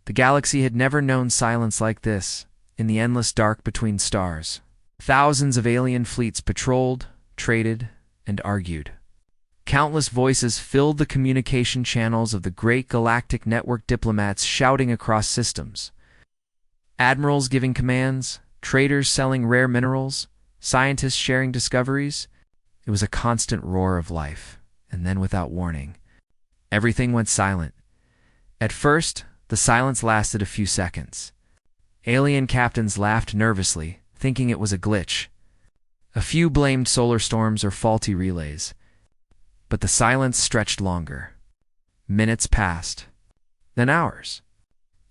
The galaxy had never known silence like this, in the endless dark between stars. Thousands of alien fleets patrolled, traded, and argued. Countless voices filled the communication channels of the great galactic network, diplomats shouting across systems. Admirals giving commands, traders selling rare minerals, scientists sharing discoveries. It was a constant roar of life, and then without warning, everything went silent. At first, the silence lasted a few seconds. Alien captains laughed nervously, thinking it was a glitch. A few blamed solar storms or faulty relays. But the silence stretched longer. Minutes passed. Then hours.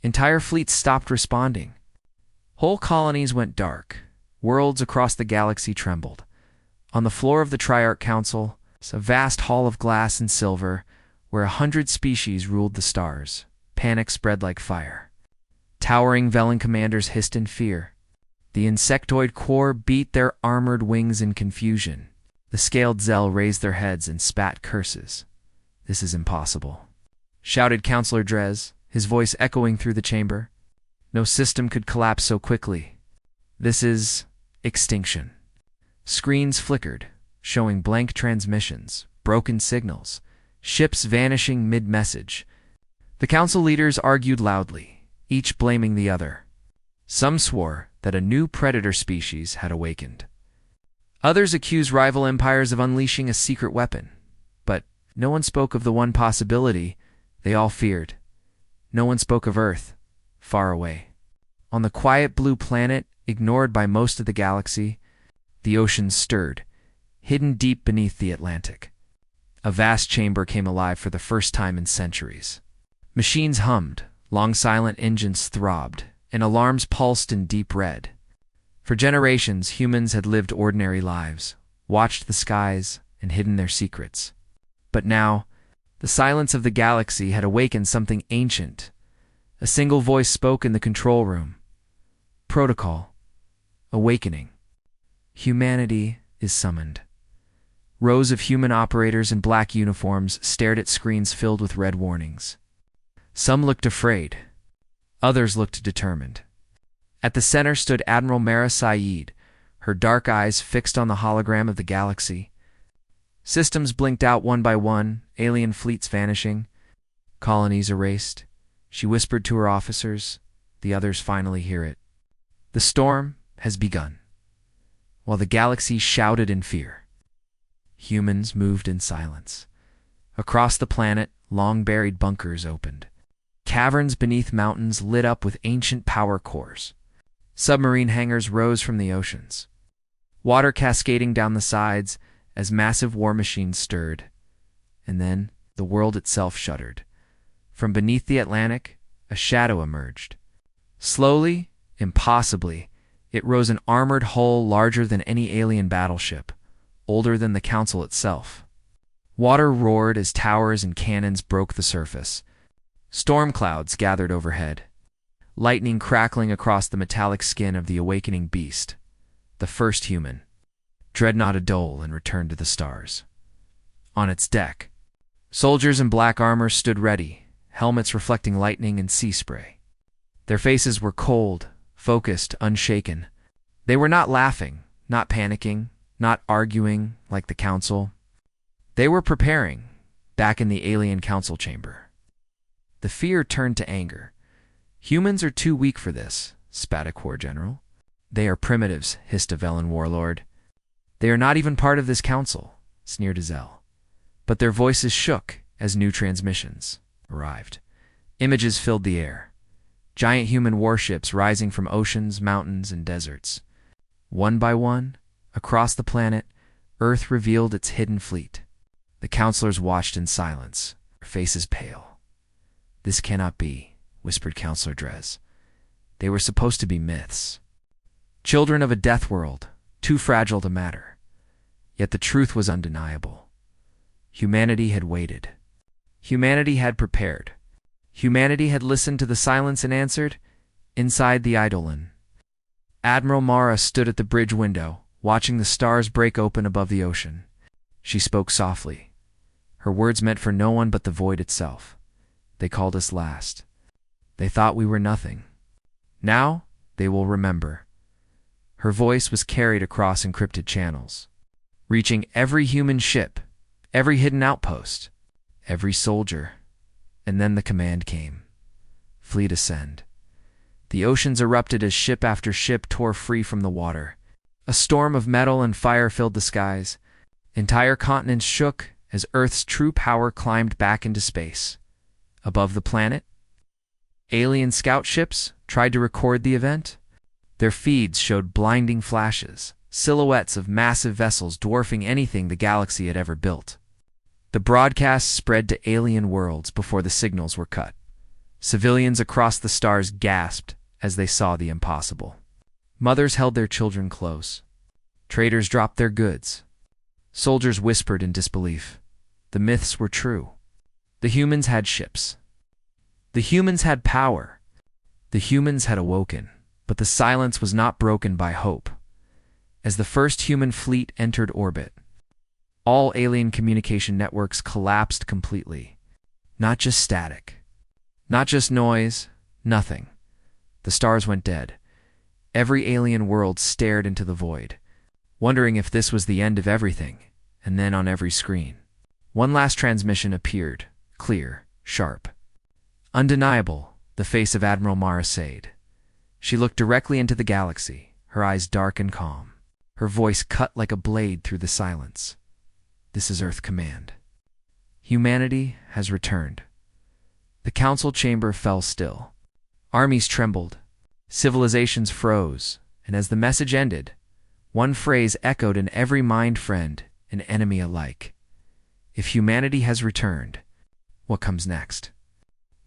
Entire fleets stopped responding. Whole colonies went dark. Worlds across the galaxy trembled. On the floor of the Triarch Council, a vast hall of glass and silver, where 100 species ruled the stars, panic spread like fire. Towering Velen commanders hissed in fear. The insectoid corps beat their armored wings in confusion. The scaled Zell raised their heads and spat curses. "This is impossible," shouted Councillor Drez, his voice echoing through the chamber. "No system could collapse so quickly. This is extinction." Screens flickered, showing blank transmissions, broken signals, ships vanishing mid-message. The council leaders argued loudly, each blaming the other. Some swore that a new predator species had awakened. Others accused rival empires of unleashing a secret weapon. But no one spoke of the one possibility they all feared. No one spoke of Earth, far away. On the quiet blue planet, ignored by most of the galaxy, the oceans stirred, hidden deep beneath the Atlantic. A vast chamber came alive for the first time in centuries. Machines hummed, long silent engines throbbed, and alarms pulsed in deep red. For generations, humans had lived ordinary lives, watched the skies, and hidden their secrets. But now, the silence of the galaxy had awakened something ancient. A single voice spoke in the control room. Protocol. Awakening. Humanity is summoned. Rows of human operators in black uniforms stared at screens filled with red warnings. Some looked afraid. Others looked determined. At the center stood Admiral Mara Saeed, her dark eyes fixed on the hologram of the galaxy. Systems blinked out one by one, alien fleets vanishing, colonies erased. She whispered to her officers. The others finally hear it. The storm has begun. While the galaxy shouted in fear, humans moved in silence. Across the planet, long-buried bunkers opened. Caverns beneath mountains lit up with ancient power cores. Submarine hangars rose from the oceans, water cascading down the sides as massive war machines stirred. And then the world itself shuddered. From beneath the Atlantic, a shadow emerged. Slowly, impossibly, it rose an armored hull larger than any alien battleship, older than the Council itself. Water roared as towers and cannons broke the surface. Storm clouds gathered overhead, lightning crackling across the metallic skin of the awakening beast, the first human. Dreadnought Adol and returned to the stars. On its deck, soldiers in black armor stood ready, helmets reflecting lightning and sea spray. Their faces were cold, focused, unshaken. They were not laughing, not panicking, not arguing like the Council. They were preparing, back in the alien council chamber. The fear turned to anger. "Humans are too weak for this," spat a Corps General. "They are primitives," hissed a Velen warlord. "They are not even part of this council," sneered a Zell. But their voices shook as new transmissions arrived. Images filled the air. Giant human warships rising from oceans, mountains, and deserts. One by one, across the planet, Earth revealed its hidden fleet. The counselors watched in silence, their faces pale. "This cannot be," whispered Councillor Drez. "They were supposed to be myths. Children of a Deathworld, too fragile to matter." Yet the truth was undeniable. Humanity had waited. Humanity had prepared. Humanity had listened to the silence and answered, inside the Eidolon. Admiral Mara stood at the bridge window, watching the stars break open above the ocean. She spoke softly. Her words meant for no one but the void itself. "They called us last. They thought we were nothing. Now they will remember. Her voice was carried across encrypted channels, reaching every human ship, every hidden outpost, every soldier. And then the command came. Fleet ascend. The oceans erupted as ship after ship tore free from the water. A storm of metal and fire filled the skies. Entire continents shook as Earth's true power climbed back into space. Above the planet, alien scout ships tried to record the event. Their feeds showed blinding flashes, silhouettes of massive vessels dwarfing anything the galaxy had ever built. The broadcast spread to alien worlds before the signals were cut. Civilians across the stars gasped as they saw the impossible. Mothers held their children close. Traders dropped their goods. Soldiers whispered in disbelief. The myths were true. The humans had ships. The humans had power. The humans had awoken. But the silence was not broken by hope. As the first human fleet entered orbit, all alien communication networks collapsed completely. Not just static. Not just noise. Nothing. The stars went dead. Every alien world stared into the void, wondering if this was the end of everything. And then on every screen, one last transmission appeared, clear, sharp. Undeniable, the face of Admiral Mara Sade. She looked directly into the galaxy, her eyes dark and calm. Her voice cut like a blade through the silence. This is Earth Command. Humanity has returned. The council chamber fell still. Armies trembled. Civilizations froze. And as the message ended, one phrase echoed in every mind, friend and enemy alike. If humanity has returned, what comes next?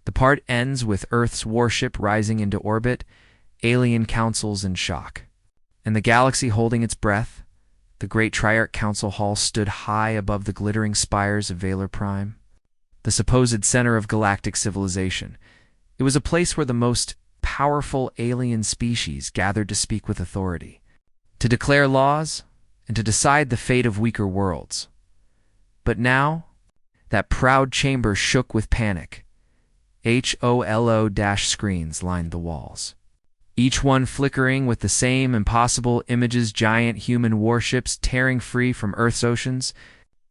The part ends with Earth's warship rising into orbit, alien councils in shock. And the galaxy holding its breath. The great Triarch Council Hall stood high above the glittering spires of Valor Prime, the supposed center of galactic civilization. It was a place where the most powerful alien species gathered to speak with authority, to declare laws, and to decide the fate of weaker worlds. But now, that proud chamber shook with panic. HOLO-screens lined the walls, each one flickering with the same impossible images, giant human warships tearing free from Earth's oceans,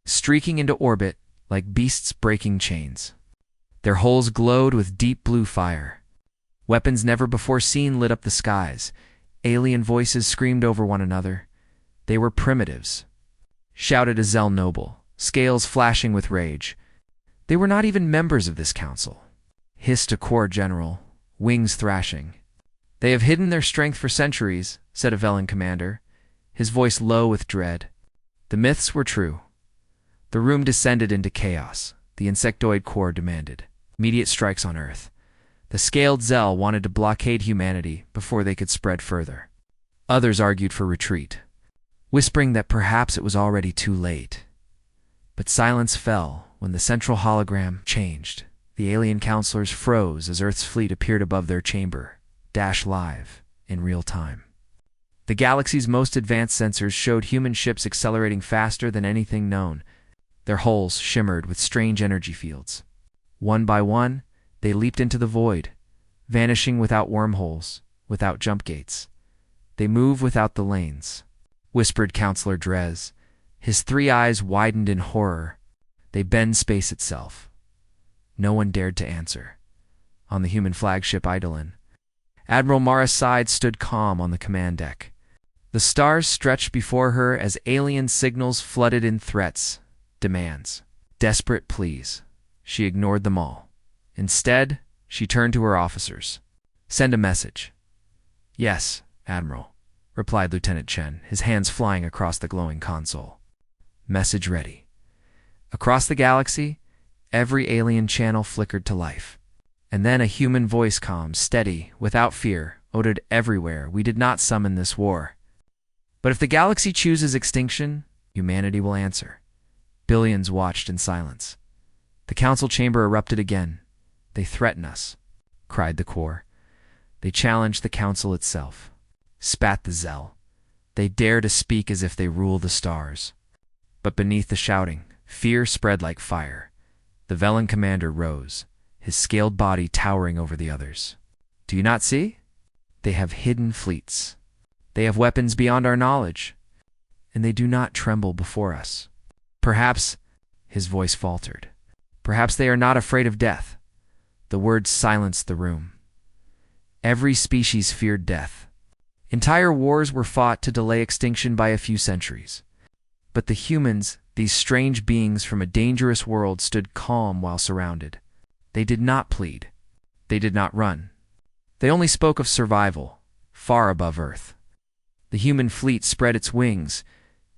streaking into orbit like beasts breaking chains. Their hulls glowed with deep blue fire. Weapons never before seen lit up the skies. Alien voices screamed over one another. They were primitives, shouted a Zell noble, scales flashing with rage. They were not even members of this council, hissed a corps general, wings thrashing. They have hidden their strength for centuries, said a Velen commander, his voice low with dread. The myths were true. The room descended into chaos. The insectoid corps demanded immediate strikes on Earth. The scaled Zell wanted to blockade humanity before they could spread further. Others argued for retreat, whispering that perhaps it was already too late. But silence fell when the central hologram changed. The alien counselors froze as Earth's fleet appeared above their chamber, dash live, in real time. The galaxy's most advanced sensors showed human ships accelerating faster than anything known. Their hulls shimmered with strange energy fields. One by one, they leaped into the void, vanishing without wormholes, without jump gates. They move without the lanes, whispered Counselor Drez. His 3 eyes widened in horror. They bend space itself. No one dared to answer. On the human flagship Eidolon, Admiral Mara Side stood calm on the command deck. The stars stretched before her as alien signals flooded in threats, demands, desperate pleas. She ignored them all. Instead, she turned to her officers. Send a message. Yes, Admiral, replied Lieutenant Chen, his hands flying across the glowing console. Message ready. Across the galaxy, every alien channel flickered to life. And then a human voice, calm, steady, without fear, oded everywhere. We did not summon this war. But if the galaxy chooses extinction, humanity will answer. Billions watched in silence. The council chamber erupted again. They threaten us, cried the Corps. They challenged the council itself, spat the Zell. They dare to speak as if they rule the stars. But beneath the shouting, fear spread like fire. The Velen commander rose, his scaled body towering over the others. Do you not see? They have hidden fleets. They have weapons beyond our knowledge, and they do not tremble before us. Perhaps, his voice faltered, perhaps they are not afraid of death. The words silenced the room. Every species feared death. Entire wars were fought to delay extinction by a few centuries. But the humans, these strange beings from a dangerous world, stood calm while surrounded. They did not plead. They did not run. They only spoke of survival, far above Earth. The human fleet spread its wings.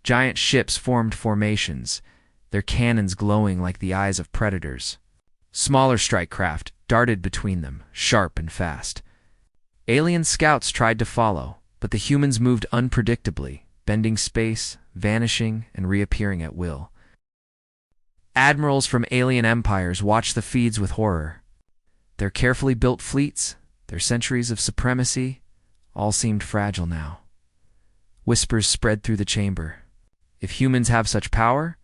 Giant ships formed formations, their cannons glowing like the eyes of predators. Smaller strike craft darted between them, sharp and fast. Alien scouts tried to follow, but the humans moved unpredictably, bending space, vanishing, and reappearing at will. Admirals from alien empires watched the feeds with horror. Their carefully built fleets, their centuries of supremacy, all seemed fragile now. Whispers spread through the chamber. If humans have such power,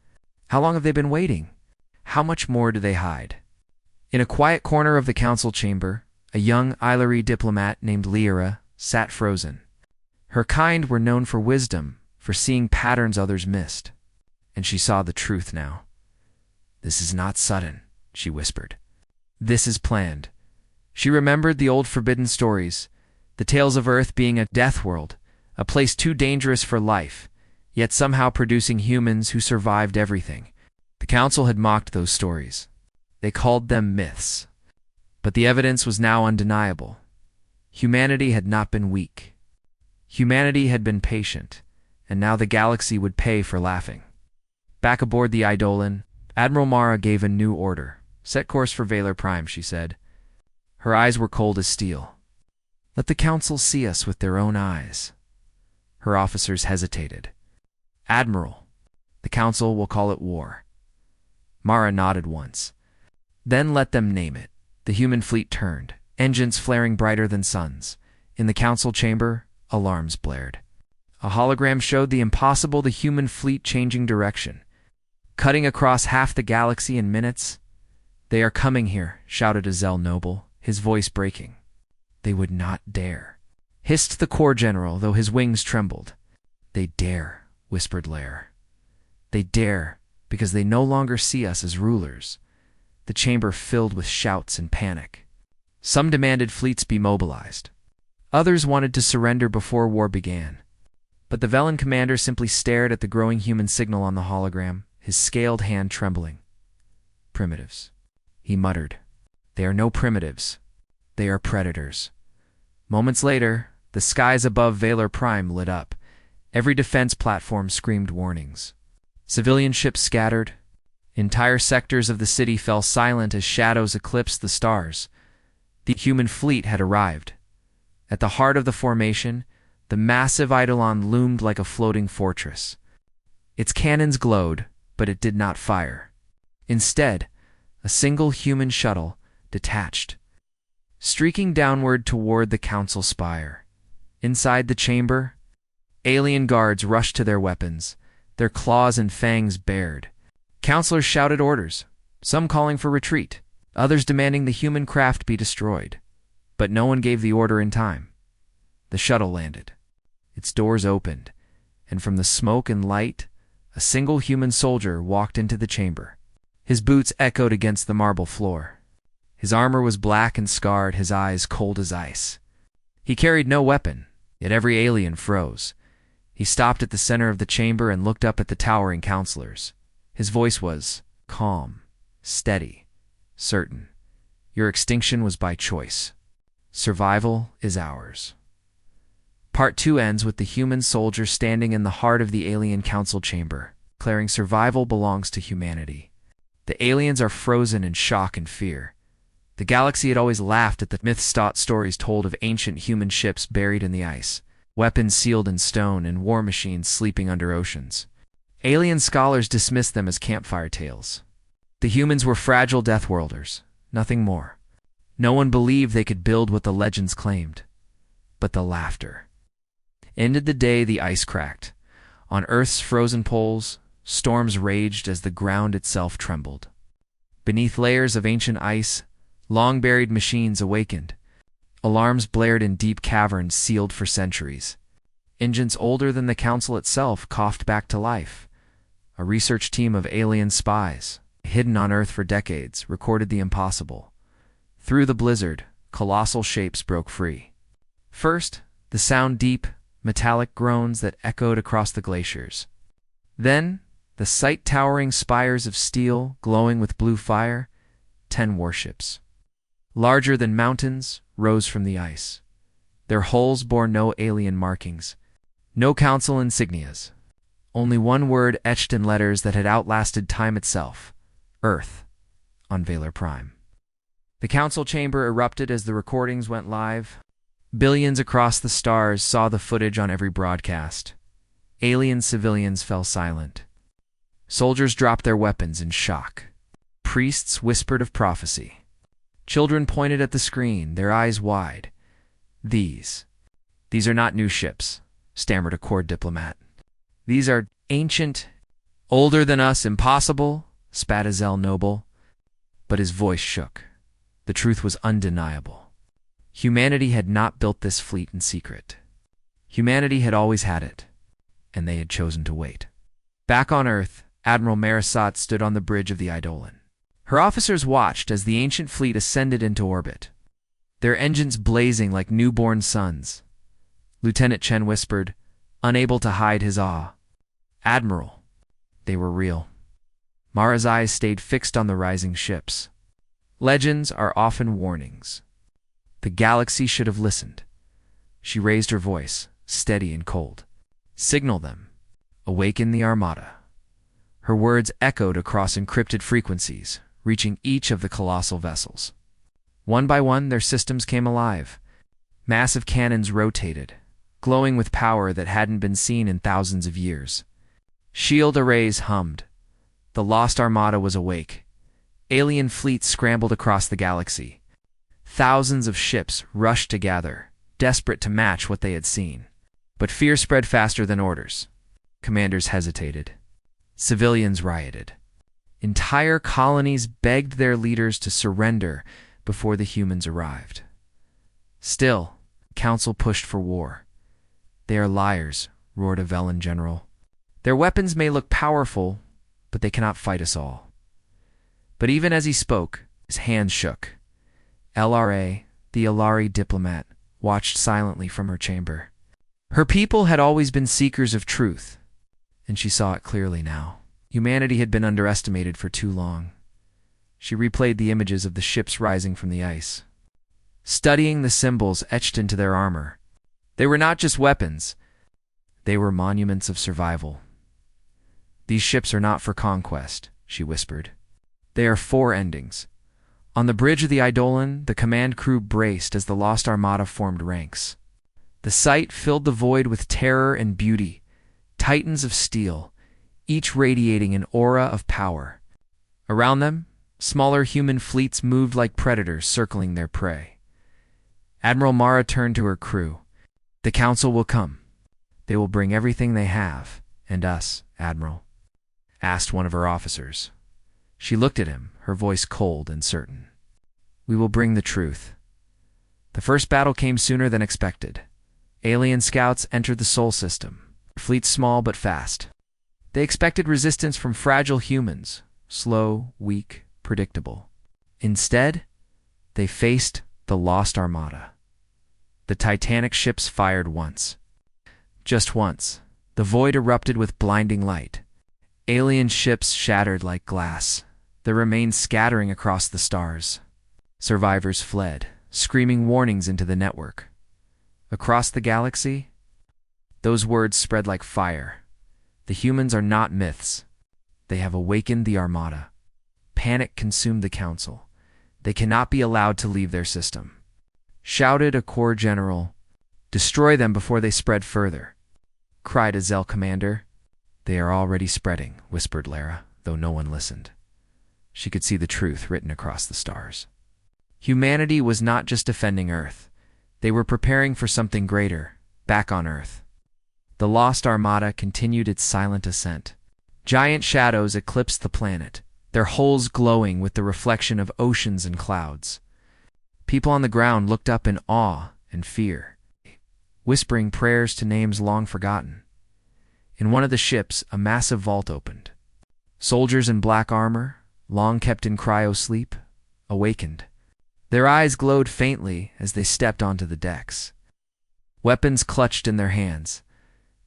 how long have they been waiting? How much more do they hide? In a quiet corner of the council chamber, a young Illyri diplomat named Lyra sat frozen. Her kind were known for wisdom, for seeing patterns others missed. And she saw the truth now. "This is not sudden," she whispered. "This is planned." She remembered the old forbidden stories, the tales of Earth being a Deathworld, a place too dangerous for life, yet somehow producing humans who survived everything. The council had mocked those stories. They called them myths. But the evidence was now undeniable. Humanity had not been weak. Humanity had been patient, and now the galaxy would pay for laughing. Back aboard the Eidolon, Admiral Mara gave a new order. "Set course for Valor Prime," she said. Her eyes were cold as steel. "Let the council see us with their own eyes." Her officers hesitated. "Admiral, the council will call it war." Mara nodded once. "Then let them name it." The human fleet turned, engines flaring brighter than suns. In the council chamber, alarms blared. A hologram showed the impossible, the human fleet changing direction, cutting across half the galaxy in minutes. "They are coming here," shouted a Zell noble, his voice breaking. "They would not dare," hissed the corps general, though his wings trembled. "They dare," whispered Lair. "They dare, because they no longer see us as rulers." The chamber filled with shouts and panic. Some demanded fleets be mobilized. Others wanted to surrender before war began. But the Velen commander simply stared at the growing human signal on the hologram, his scaled hand trembling. "Primitives," he muttered. "They are no primitives. They are predators." Moments later, the skies above Valor Prime lit up. Every defense platform screamed warnings. Civilian ships scattered. Entire sectors of the city fell silent as shadows eclipsed the stars. The human fleet had arrived. At the heart of the formation, the massive Eidolon loomed like a floating fortress. Its cannons glowed, but it did not fire. Instead, a single human shuttle detached, streaking downward toward the council spire. Inside the chamber, alien guards rushed to their weapons, their claws and fangs bared. Counselors shouted orders, some calling for retreat, others demanding the human craft be destroyed. But no one gave the order in time. The shuttle landed. Its doors opened, and from the smoke and light, a single human soldier walked into the chamber. His boots echoed against the marble floor. His armor was black and scarred, his eyes cold as ice. He carried no weapon, yet every alien froze. He stopped at the center of the chamber and looked up at the towering counselors. His voice was calm, steady, certain. "Your extinction was by choice. Survival is ours." Part 2 ends with the human soldier standing in the heart of the alien council chamber, declaring survival belongs to humanity. The aliens are frozen in shock and fear. The galaxy had always laughed at the myth-taught stories told of ancient human ships buried in the ice, weapons sealed in stone, and war machines sleeping under oceans. Alien scholars dismissed them as campfire tales. The humans were fragile Deathworlders, nothing more. No one believed they could build what the legends claimed. But the laughter. Ended the day the ice cracked. On Earth's frozen poles, storms raged as the ground itself trembled. Beneath layers of ancient ice, long-buried machines awakened. Alarms blared in deep caverns sealed for centuries. Engines older than the Council itself coughed back to life. A research team of alien spies, hidden on Earth for decades, recorded the impossible. Through the blizzard, colossal shapes broke free. First, the sound deep, metallic groans that echoed across the glaciers. Then, the sight towering spires of steel glowing with blue fire, 10 warships. Larger than mountains, rose from the ice. Their hulls bore no alien markings, no Council insignias. Only one word etched in letters that had outlasted time itself: Earth, on Valor Prime. The Council chamber erupted as the recordings went live. Billions across the stars saw the footage on every broadcast. Alien civilians fell silent. Soldiers dropped their weapons in shock. Priests whispered of prophecy. Children pointed at the screen, their eyes wide. These are not new ships, stammered a court diplomat. These are ancient, older than us, impossible, spat a Zell noble. But his voice shook. The truth was undeniable. Humanity had not built this fleet in secret. Humanity had always had it, and they had chosen to wait. Back on Earth, Admiral Marisat stood on the bridge of the Eidolon. Her officers watched as the ancient fleet ascended into orbit, their engines blazing like newborn suns. Lieutenant Chen whispered, unable to hide his awe. Admiral, they were real. Mara's eyes stayed fixed on the rising ships. Legends are often warnings. The galaxy should have listened. She raised her voice, steady and cold. Signal them. Awaken the Armada. Her words echoed across encrypted frequencies, reaching each of the colossal vessels. One by one, their systems came alive. Massive cannons rotated, glowing with power that hadn't been seen in thousands of years. Shield arrays hummed. The Lost Armada was awake. Alien fleets scrambled across the galaxy. Thousands of ships rushed to gather, desperate to match what they had seen. But fear spread faster than orders. Commanders hesitated. Civilians rioted. Entire colonies begged their leaders to surrender before the humans arrived. Still, Council pushed for war. They are liars, roared a Velen general. Their weapons may look powerful, but they cannot fight us all. But even as he spoke, his hands shook. LRA, the Ilari diplomat, watched silently from her chamber. Her people had always been seekers of truth, and she saw it clearly now. Humanity had been underestimated for too long. She replayed the images of the ships rising from the ice, studying the symbols etched into their armor. They were not just weapons. They were monuments of survival. These ships are not for conquest, she whispered. They are for endings. On the bridge of the Eidolon, the command crew braced as the Lost Armada formed ranks. The sight filled the void with terror and beauty, titans of steel, each radiating an aura of power. Around them, smaller human fleets moved like predators circling their prey. Admiral Mara turned to her crew. The Council will come. They will bring everything they have, and us, Admiral, asked one of her officers. She looked at him, her voice cold and certain. We will bring the truth. The first battle came sooner than expected. Alien scouts entered the Sol system, fleets small but fast. They expected resistance from fragile humans, slow, weak, predictable. Instead, they faced the Lost Armada. The Titanic ships fired once. Just once, the void erupted with blinding light. Alien ships shattered like glass, their remains scattering across the stars. Survivors fled, screaming warnings into the network. Across the galaxy, those words spread like fire. The humans are not myths. They have awakened the Armada. Panic consumed the Council. They cannot be allowed to leave their system. Shouted a Corps general. Destroy them before they spread further, cried a Zell commander. They are already spreading, whispered Lara, though no one listened. She could see the truth written across the stars. Humanity was not just defending Earth. They were preparing for something greater, back on Earth. The Lost Armada continued its silent ascent. Giant shadows eclipsed the planet, their hulls glowing with the reflection of oceans and clouds. People on the ground looked up in awe and fear, whispering prayers to names long forgotten. In one of the ships, a massive vault opened. Soldiers in black armor, long kept in cryo-sleep, awakened. Their eyes glowed faintly as they stepped onto the decks. Weapons clutched in their hands.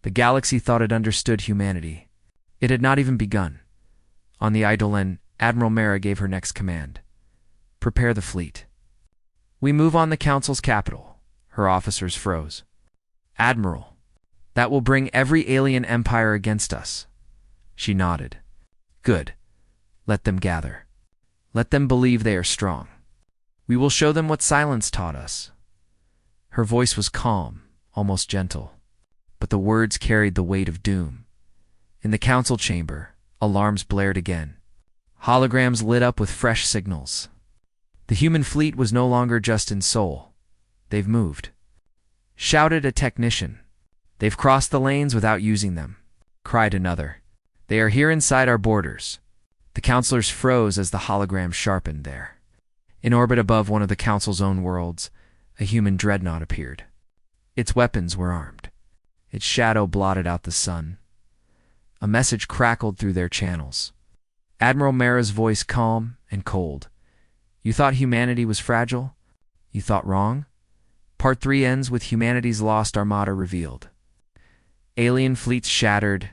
The galaxy thought it understood humanity. It had not even begun. On the Eidolon, Admiral Mara gave her next command. Prepare the fleet. We move on the Council's capital. Her officers froze. Admiral, that will bring every alien empire against us. She nodded. Good. Let them gather. Let them believe they are strong. We will show them what silence taught us. Her voice was calm, almost gentle, but the words carried the weight of doom. In the council chamber, alarms blared again. Holograms lit up with fresh signals. The human fleet was no longer just in soul. They've moved. Shouted a technician. They've crossed the lanes without using them, cried another. They are here inside our borders. The counselors froze as the hologram sharpened there. In orbit above one of the council's own worlds, a human dreadnought appeared. Its weapons were armed. Its shadow blotted out the sun. A message crackled through their channels. Admiral Mara's voice calm and cold. You thought humanity was fragile? You thought wrong? Part 3 ends with humanity's Lost Armada revealed. Alien fleets shattered,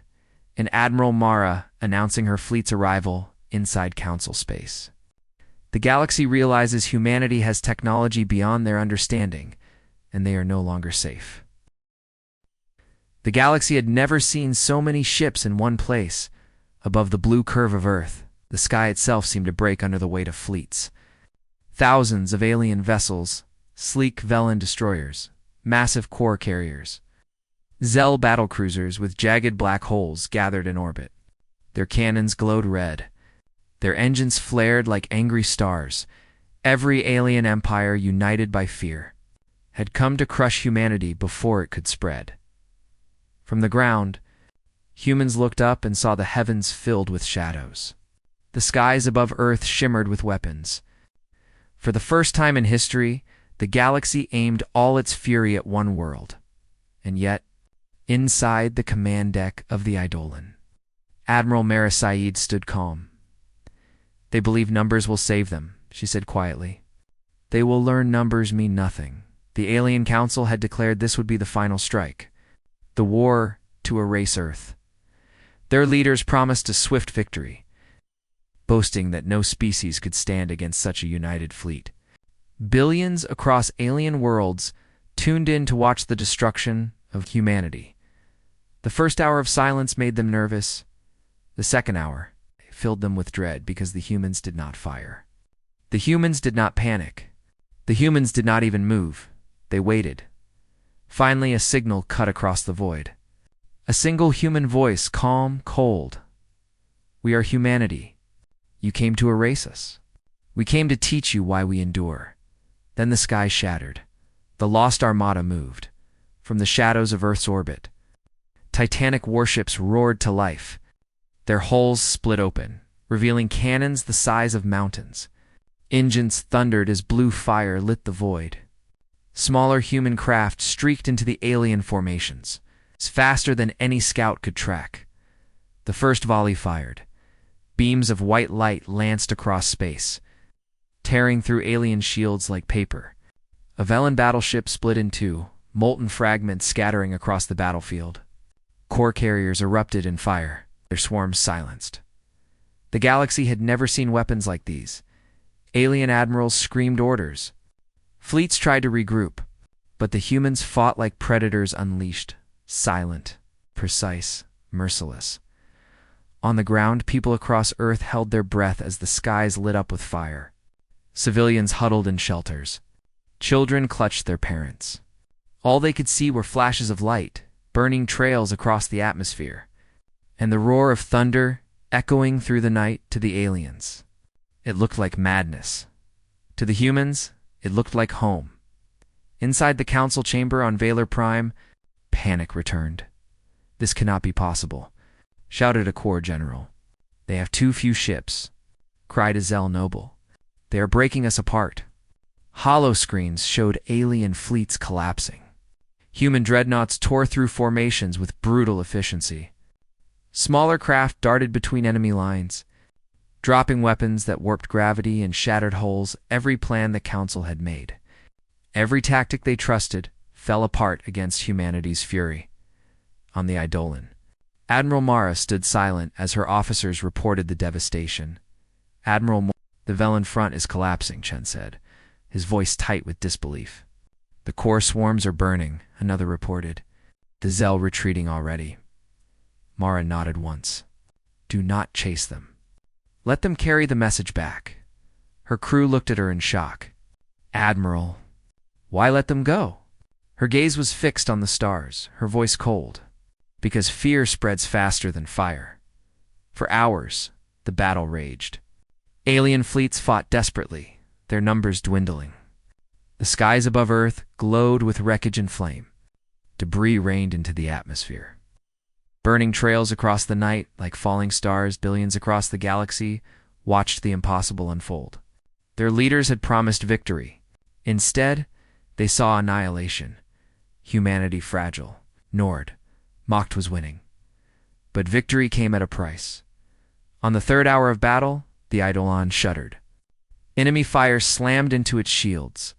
and Admiral Mara announcing her fleet's arrival inside council space. The galaxy realizes humanity has technology beyond their understanding, and they are no longer safe. The galaxy had never seen so many ships in one place. Above the blue curve of Earth, the sky itself seemed to break under the weight of fleets. Thousands of alien vessels, sleek Velen destroyers, massive core carriers, Zell battlecruisers with jagged black holes gathered in orbit. Their cannons glowed red. Their engines flared like angry stars. Every alien empire, united by fear, had come to crush humanity before it could spread. From the ground, humans looked up and saw the heavens filled with shadows. The skies above Earth shimmered with weapons. For the first time in history, the galaxy aimed all its fury at one world. And yet, inside the command deck of the Eidolon, Admiral Mara Saeed stood calm. They believe numbers will save them, she said quietly. They will learn numbers mean nothing. The Alien Council had declared this would be the final strike. The war to erase Earth. Their leaders promised a swift victory, boasting that no species could stand against such a united fleet. Billions across alien worlds tuned in to watch the destruction of humanity. The first hour of silence made them nervous. The second hour filled them with dread because the humans did not fire. The humans did not panic. The humans did not even move. They waited. Finally, a signal cut across the void. A single human voice, calm, cold. We are humanity. You came to erase us. We came to teach you why we endure. Then the sky shattered. The Lost Armada moved. From the shadows of Earth's orbit, Titanic warships roared to life. Their hulls split open, revealing cannons the size of mountains. Engines thundered as blue fire lit the void. Smaller human craft streaked into the alien formations, faster than any scout could track. The first volley fired. Beams of white light lanced across space, tearing through alien shields like paper. A Velen battleship split in two, molten fragments scattering across the battlefield. Core carriers erupted in fire, their swarms silenced. The galaxy had never seen weapons like these. Alien admirals screamed orders. Fleets tried to regroup, but the humans fought like predators unleashed, silent, precise, merciless. On the ground, people across Earth held their breath as the skies lit up with fire. Civilians huddled in shelters. Children clutched their parents. All they could see were flashes of light, burning trails across the atmosphere, and the roar of thunder echoing through the night to the aliens. It looked like madness. To the humans, it looked like home. Inside the council chamber on Valor Prime, panic returned. This cannot be possible, shouted a corps general. They have too few ships, cried a Zell noble. They are breaking us apart. Holoscreens showed alien fleets collapsing. Human dreadnoughts tore through formations with brutal efficiency. Smaller craft darted between enemy lines, dropping weapons that warped gravity and shattered hulls. Every plan the Council had made, every tactic they trusted, fell apart against humanity's fury. On the Eidolon, Admiral Mara stood silent as her officers reported the devastation. The Velen front is collapsing, Chen said, his voice tight with disbelief. The core swarms are burning, another reported. The Zell retreating already. Mara nodded once. Do not chase them. Let them carry the message back. Her crew looked at her in shock. Admiral, why let them go? Her gaze was fixed on the stars, her voice cold. Because fear spreads faster than fire. For hours, the battle raged. Alien fleets fought desperately, their numbers dwindling. The skies above Earth glowed with wreckage and flame. Debris rained into the atmosphere. Burning trails across the night, like falling stars, billions across the galaxy, watched the impossible unfold. Their leaders had promised victory. Instead, they saw annihilation. Humanity fragile. Nord, Mocht was winning. But victory came at a price. On the third hour of battle, the Eidolon shuddered. Enemy fire slammed into its shields.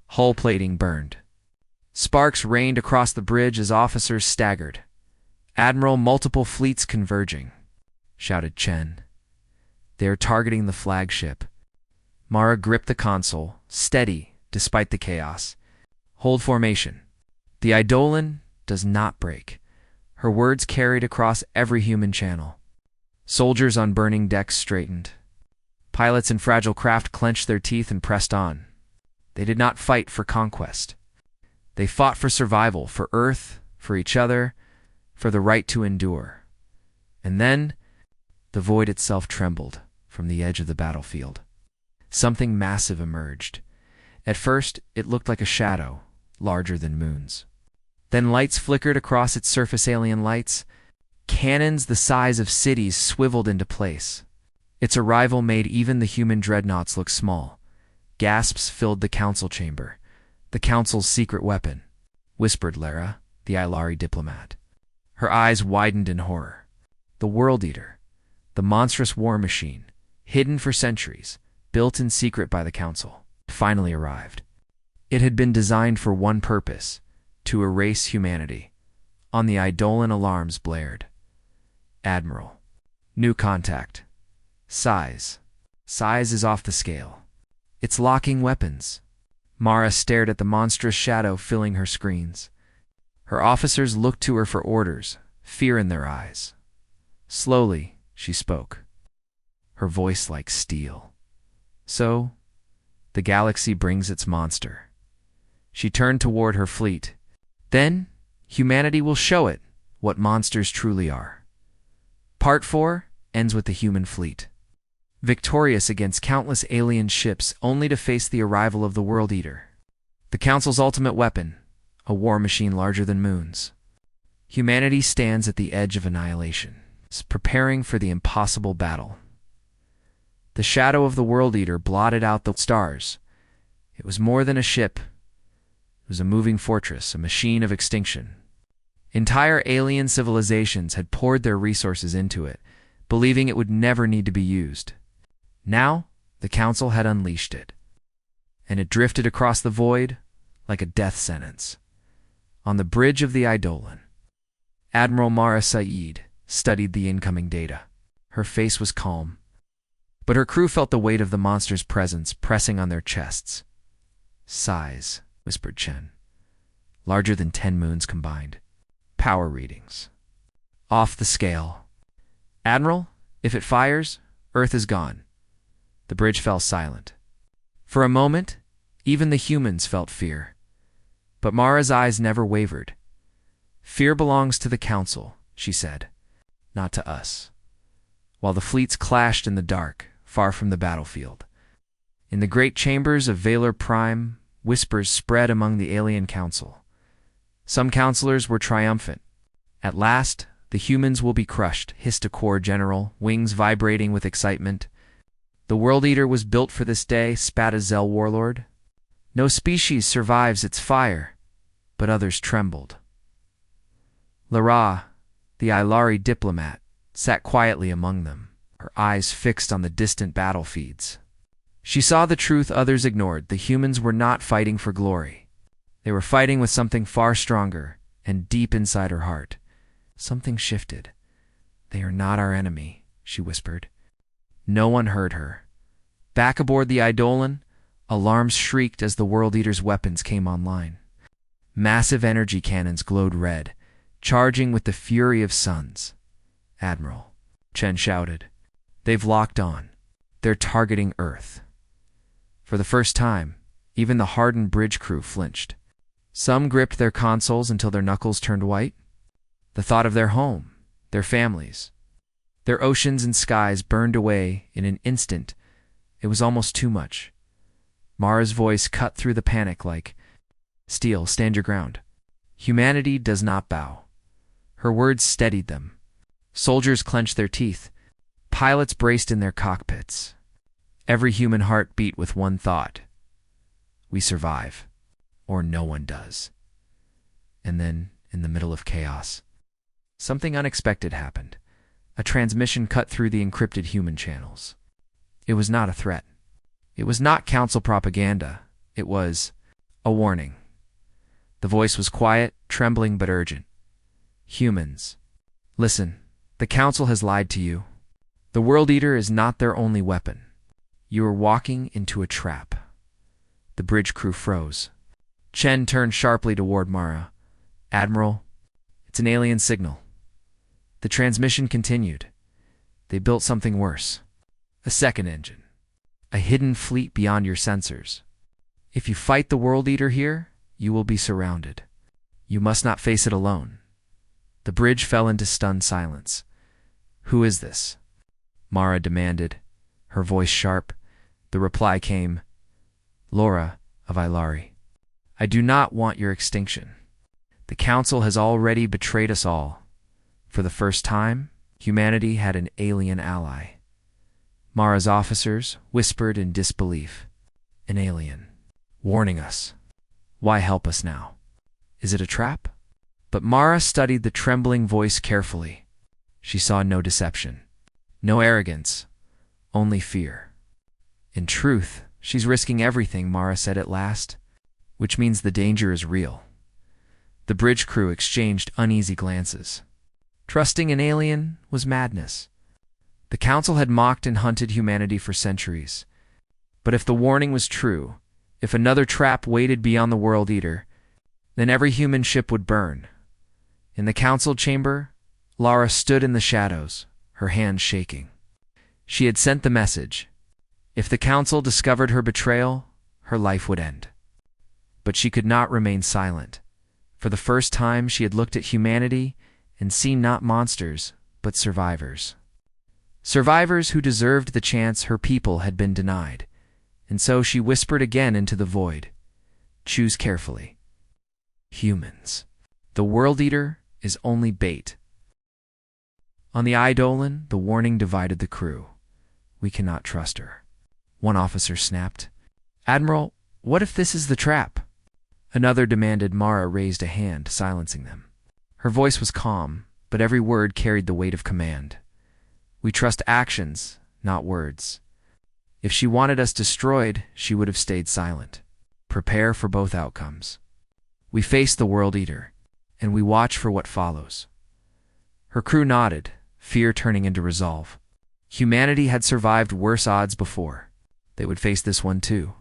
Hull plating burned. Sparks rained across the bridge as officers staggered. Admiral, multiple fleets converging, shouted Chen. They are targeting the flagship. Mara gripped the console, steady despite the chaos. Hold formation. The Eidolon does not break. Her words carried across every human channel. Soldiers on burning decks straightened. Pilots in fragile craft clenched their teeth and pressed on. They did not fight for conquest. They fought for survival, for Earth, for each other, for the right to endure. And then, the void itself trembled from the edge of the battlefield. Something massive emerged. At first, it looked like a shadow, larger than moons. Then lights flickered across its surface, alien lights. Cannons the size of cities swiveled into place. Its arrival made even the human dreadnoughts look small. Gasps filled the council chamber. The council's secret weapon, whispered Lara, the Ilari diplomat. Her eyes widened in horror. The World Eater, the monstrous war machine, hidden for centuries, built in secret by the council, finally arrived. It had been designed for one purpose, to erase humanity. On the Eidolon, alarms blared. Admiral. New contact. Size. Size is off the scale. It's locking weapons. Mara stared at the monstrous shadow filling her screens. Her officers looked to her for orders, fear in their eyes. Slowly, she spoke, her voice like steel. So, the galaxy brings its monster. She turned toward her fleet. Then, humanity will show it what monsters truly are. Part 4 ends with the human fleet, victorious against countless alien ships only to face the arrival of the World Eater. The Council's ultimate weapon, a war machine larger than moons. Humanity stands at the edge of annihilation, preparing for the impossible battle. The shadow of the World Eater blotted out the stars. It was more than a ship. It was a moving fortress, a machine of extinction. Entire alien civilizations had poured their resources into it, believing it would never need to be used. Now, the Council had unleashed it, and it drifted across the void like a death sentence. On the bridge of the Eidolon, Admiral Mara Saeed studied the incoming data. Her face was calm, but her crew felt the weight of the monster's presence pressing on their chests. Size, whispered Chen. Larger than 10 moons combined. Power readings. Off the scale. Admiral, if it fires, Earth is gone. The bridge fell silent. For a moment, even the humans felt fear. But Mara's eyes never wavered. Fear belongs to the Council, she said, not to us. While the fleets clashed in the dark, far from the battlefield. In the great chambers of Valor Prime, whispers spread among the alien council. Some counselors were triumphant. At last, the humans will be crushed, hissed a corps general, wings vibrating with excitement. The World Eater was built for this day, spat a Zell warlord. No species survives its fire, but others trembled. Lara, the Ilari diplomat, sat quietly among them, her eyes fixed on the distant battlefields. She saw the truth others ignored. The humans were not fighting for glory. They were fighting with something far stronger, and deep inside her heart, something shifted. "They are not our enemy," she whispered. No one heard her. Back aboard the Eidolon, alarms shrieked as the World Eater's weapons came online. Massive energy cannons glowed red, charging with the fury of suns. "Admiral," Chen shouted. "They've locked on. They're targeting Earth." For the first time, even the hardened bridge crew flinched. Some gripped their consoles until their knuckles turned white. The thought of their home, their families, their oceans and skies burned away in an instant. It was almost too much. Mara's voice cut through the panic like, "Steel, stand your ground. Humanity does not bow." Her words steadied them. Soldiers clenched their teeth. Pilots braced in their cockpits. Every human heart beat with one thought: we survive, or no one does. And then, in the middle of chaos, something unexpected happened. A transmission cut through the encrypted human channels. It was not a threat. It was not council propaganda. It was a warning. The voice was quiet, trembling, but urgent. "Humans, listen. The council has lied to you. The World Eater is not their only weapon. You are walking into a trap." The bridge crew froze. Chen turned sharply toward Mara. "Admiral, it's an alien signal." The transmission continued. "They built something worse. A second engine. A hidden fleet beyond your sensors. If you fight the World Eater here, you will be surrounded. You must not face it alone." The bridge fell into stunned silence. "Who is this?" Mara demanded, her voice sharp. The reply came, "Laura of Ilari. I do not want your extinction. The Council has already betrayed us all. For the first time, humanity had an alien ally." Mara's officers whispered in disbelief. "An alien. Warning us. Why help us now? Is it a trap?" But Mara studied the trembling voice carefully. She saw no deception, no arrogance, only fear. "In truth, she's risking everything," Mara said at last, "which means the danger is real." The bridge crew exchanged uneasy glances. Trusting an alien was madness. The Council had mocked and hunted humanity for centuries. But if the warning was true, if another trap waited beyond the World Eater, then every human ship would burn. In the Council chamber, Lara stood in the shadows, her hands shaking. She had sent the message. If the Council discovered her betrayal, her life would end. But she could not remain silent. For the first time, she had looked at humanity and seen not monsters, but survivors. Survivors who deserved the chance her people had been denied. And so she whispered again into the void, "Choose carefully. Humans. The World Eater is only bait." On the Eidolon, the warning divided the crew. "We cannot trust her." One officer snapped. "Admiral, what if this is the trap?" Another demanded. Mara raised a hand, silencing them. Her voice was calm, but every word carried the weight of command. "We trust actions, not words. If she wanted us destroyed, she would have stayed silent. Prepare for both outcomes. We face the World Eater, and we watch for what follows." Her crew nodded, fear turning into resolve. Humanity had survived worse odds before. They would face this one too.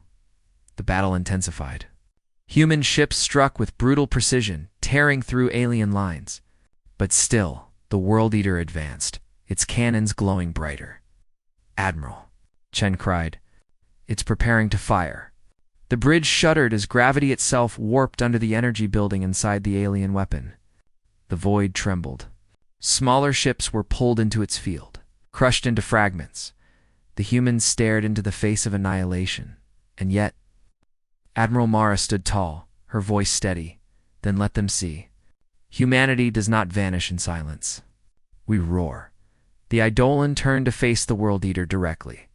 The battle intensified. Human ships struck with brutal precision, tearing through alien lines. But still, the World Eater advanced, its cannons glowing brighter. "Admiral," Chen cried, "it's preparing to fire." The bridge shuddered as gravity itself warped under the energy building inside the alien weapon. The void trembled. Smaller ships were pulled into its field, crushed into fragments. The humans stared into the face of annihilation. And yet, Admiral Mara stood tall, her voice steady. "Then let them see. Humanity does not vanish in silence. We roar." The Eidolon turned to face the World Eater directly.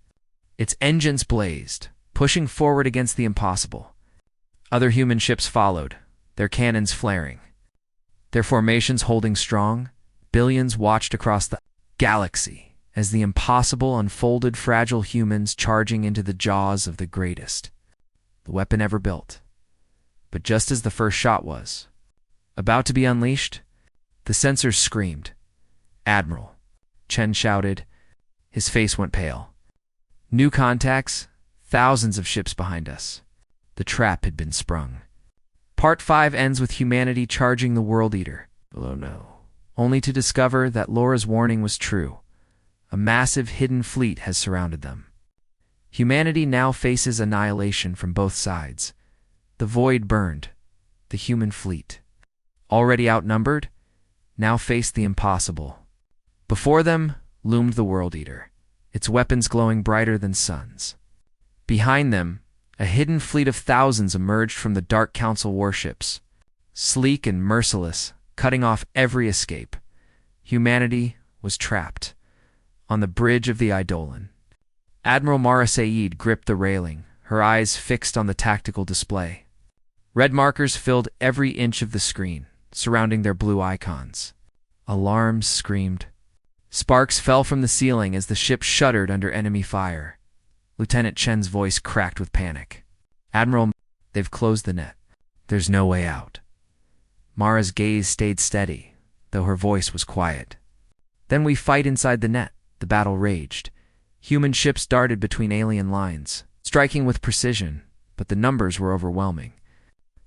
Its engines blazed, pushing forward against the impossible. Other human ships followed, their cannons flaring. Their formations holding strong, billions watched across the galaxy as the impossible unfolded, fragile humans charging into the jaws of the greatest, the weapon ever built. But just as the first shot was about to be unleashed, the sensors screamed. "Admiral," Chen shouted. His face went pale. "New contacts, thousands of ships behind us." The trap had been sprung. Part 5 ends with humanity charging the World Eater. Oh no. Only to discover that Laura's warning was true. A massive hidden fleet has surrounded them. Humanity now faces annihilation from both sides. The void burned. The human fleet, already outnumbered, now faced the impossible. Before them loomed the World Eater, its weapons glowing brighter than suns. Behind them, a hidden fleet of thousands emerged from the Dark Council warships, sleek and merciless, cutting off every escape. Humanity was trapped on the bridge of the Eidolon. Admiral Mara Saeed gripped the railing, her eyes fixed on the tactical display. Red markers filled every inch of the screen, surrounding their blue icons. Alarms screamed. Sparks fell from the ceiling as the ship shuddered under enemy fire. Lieutenant Chen's voice cracked with panic. "Admiral, they've closed the net. There's no way out." Mara's gaze stayed steady, though her voice was quiet. "Then we fight inside the net." The battle raged. Human ships darted between alien lines, striking with precision, but the numbers were overwhelming.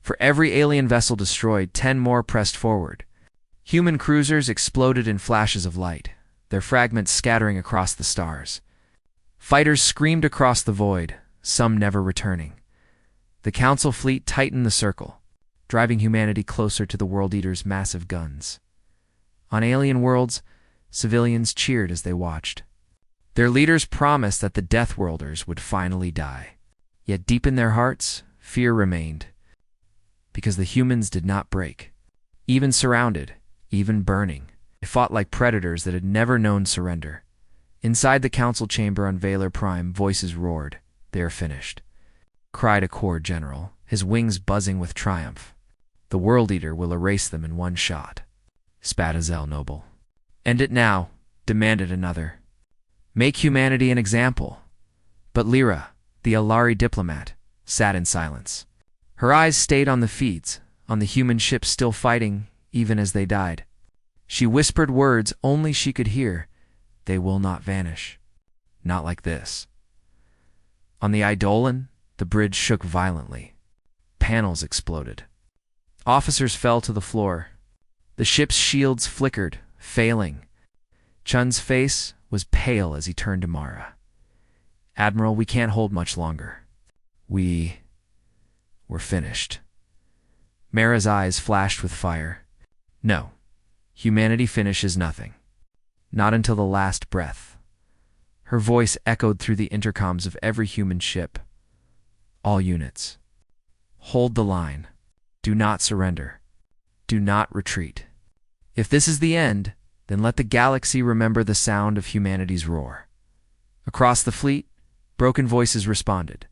For every alien vessel destroyed, 10 more pressed forward. Human cruisers exploded in flashes of light, their fragments scattering across the stars. Fighters screamed across the void, some never returning. The Council fleet tightened the circle, driving humanity closer to the World Eater's massive guns. On alien worlds, civilians cheered as they watched. Their leaders promised that the Deathworlders would finally die. Yet deep in their hearts, fear remained. Because the humans did not break. Even surrounded, even burning, they fought like predators that had never known surrender. Inside the council chamber on Valor Prime, voices roared. "They are finished," cried a corps general, his wings buzzing with triumph. "The World Eater will erase them in one shot," spat a Zell noble. "End it now," demanded another. "Make humanity an example." But Lyra, the Alari diplomat, sat in silence. Her eyes stayed on the feeds, on the human ships still fighting, even as they died. She whispered words only she could hear. "They will not vanish. Not like this." On the Eidolon, the bridge shook violently. Panels exploded. Officers fell to the floor. The ship's shields flickered, failing. Chun's face was pale as he turned to Mara. "Admiral, we can't hold much longer. We're finished." Mara's eyes flashed with fire. "No, humanity finishes nothing. Not until the last breath." Her voice echoed through the intercoms of every human ship. "All units, hold the line. Do not surrender. Do not retreat. If this is the end, then let the galaxy remember the sound of humanity's roar." Across the fleet, broken voices responded.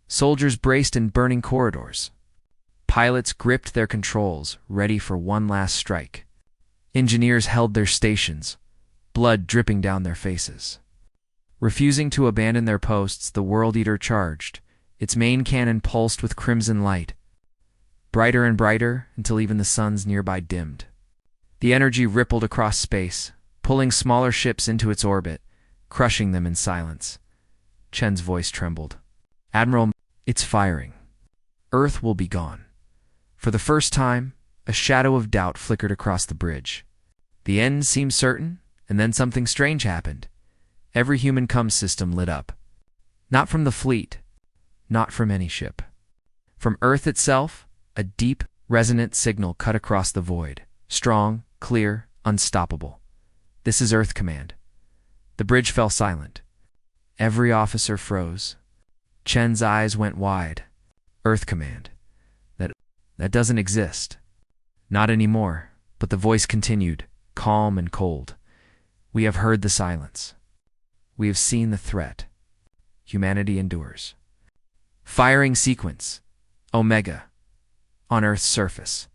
Soldiers braced in burning corridors. Pilots gripped their controls, ready for one last strike. Engineers held their stations, blood dripping down their faces. Refusing to abandon their posts, the World Eater charged. Its main cannon pulsed with crimson light, brighter and brighter until even the suns nearby dimmed. The energy rippled across space, pulling smaller ships into its orbit, crushing them in silence. Chen's voice trembled. "Admiral, it's firing. Earth will be gone." For the first time, a shadow of doubt flickered across the bridge. The end seemed certain, and then something strange happened. Every human comm system lit up. Not from the fleet, not from any ship. From Earth itself, a deep, resonant signal cut across the void. Strong, clear, unstoppable. "This is Earth Command." The bridge fell silent. Every officer froze. Chen's eyes went wide. Earth Command. That doesn't exist. Not anymore, but the voice continued, calm and cold. "We have heard the silence. We have seen the threat. Humanity endures." Firing sequence. Omega, on Earth's surface.